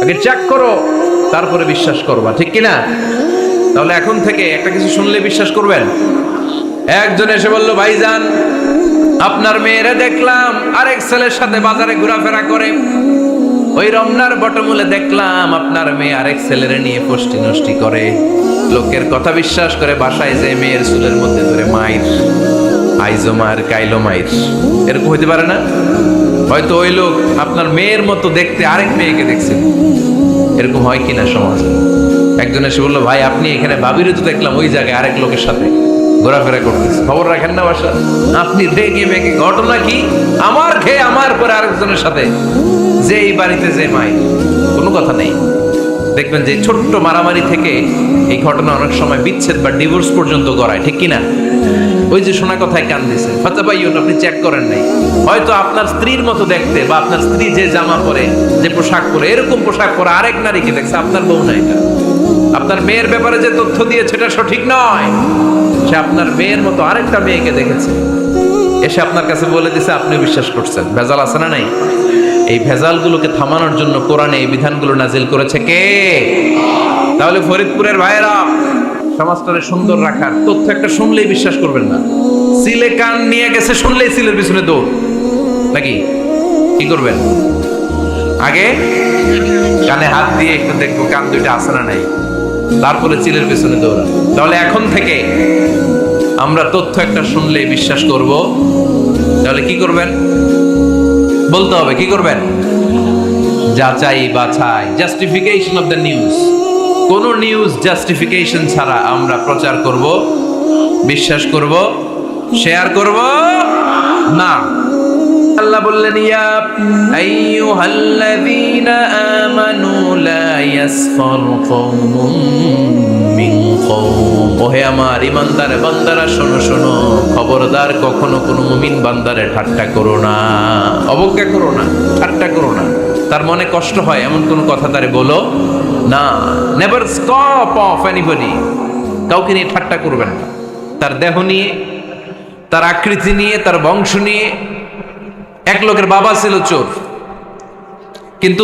আগে চেক করো, তারপরে বিশ্বাস করবা, ঠিক কিনা? তাহলে এখন থেকে একটা কিছু শুনলে বিশ্বাস করবেন। একজন এসে বলল, ভাইজান আপনার মেয়েরে দেখলাম আরেক ছেলের সাথে বাজারে ঘোরাফেরা করে, ওই রমনার বটমূলে দেখলাম আপনার মেয়ে আরেক ছেলেরে নিয়ে ফষ্টি নষ্টি করে। লোকের কথা বিশ্বাস করে বাসায় যে মেয়ের চুলের মধ্যে ধরে মাইর, আইজো মায়ের কাইলো মাইর, এরকম হইতে পারে না? হয়তো ওই লোক আপনার মেয়ের মতো দেখতে আরেক মেয়েকে দেখছেন, এরকম হয় কিনা সমাজে? একজন এসে বললো, ভাই আপনি এখানে ভাবিরে তো দেখলাম ওই জায়গায় আরেক লোকের সাথে ঘোরাফেরা করতেছে, খবর রাখেন না বাসা? আপনি রেগে মেগে, ঘটনা কি? আমার খেয়ে আমার পরে আরেকজনের সাথে, যে এই বাড়িতে যে মাই, কোনো কথা নেই। দেখবেন যে ছোট্ট মারামারি থেকে এই ঘটনা অনেক সময় বিচ্ছেদ বা ডিভোর্স পর্যন্ত গড়ায়, ঠিক কিনা? ওই যে শোনা কথায় কান দিছে, ফাতা ভাইয়ন, আপনি চেক করেন নাই। হয়তো আপনার স্ত্রীর মতো দেখতে বা আপনার স্ত্রী যে জামা পরে, যে পোশাক পরে, এরকম পোশাক পরে আরেক নারীকে দেখছে, আপনার বউ না এটা। আপনার মেয়ের ব্যাপারে যে তথ্য দিয়েছে এটা সঠিক নয়, সে আপনার মেয়ের মতো আরেকটা মেয়েকে দেখেছে, এসে আপনার কাছে বলে দিছে, আপনি বিশ্বাস করছেন। ভেজাল আছে না নাই? এই ভেজালগুলোকে থামানোর জন্য কোরআনে এই বিধানগুলো নাজিল করেছে কে? তাহলে ফরিদপুরের ভাইয়েরা, সমাজটারে সুন্দর রাখার তথ্য একটা শুনলেই বিশ্বাস করবেন না। সিলে কান নিয়ে গেছে, শুনলেই সিলের পিছনে দৌড়, নাকি? কি করবেন? আগে কানে হাত দিয়ে একটু দেখবো কান দুইটা আছে না নাই, তারপরে চিলের পিছনে দৌড়ান। তাহলে এখন থেকে আমরা তথ্য একটা শুনলেই বিশ্বাস করব। তাহলে কি করবেন? বলতে হবে কি করবেন? যাচাই বাছাই, জাস্টিফিকেশন অফ দ্য নিউজ। কোন নিউজ জাস্টিফিকেশন ছাড়া আমরা প্রচার করব, বিশ্বাস করব, শেয়ার করব না। আল্লাহ বললেন, ইয়া আইয়ুহাল্লাযীনা আমানু লা ইয়াসখার কওমুম মিন কওম। ওহে আমার ঈমানদার বান্দারা, শোনো শোনো, খবরদার কখনো কোনো মুমিন বান্দারে ঠাট্টা করো না, অবজ্ঞা করো না, ঠাট্টা করো না। তার মনে কষ্ট হয় এমন কোন কথা তারে বলো না। Never scoff of anybody. কাউকে নিয়ে ঠাট্টা করবেন না, তার দেহ নিয়ে, তার আকৃতি নিয়ে, তার বংশ নিয়ে। এক লোকের বাবা ছিল চোর, কিন্তু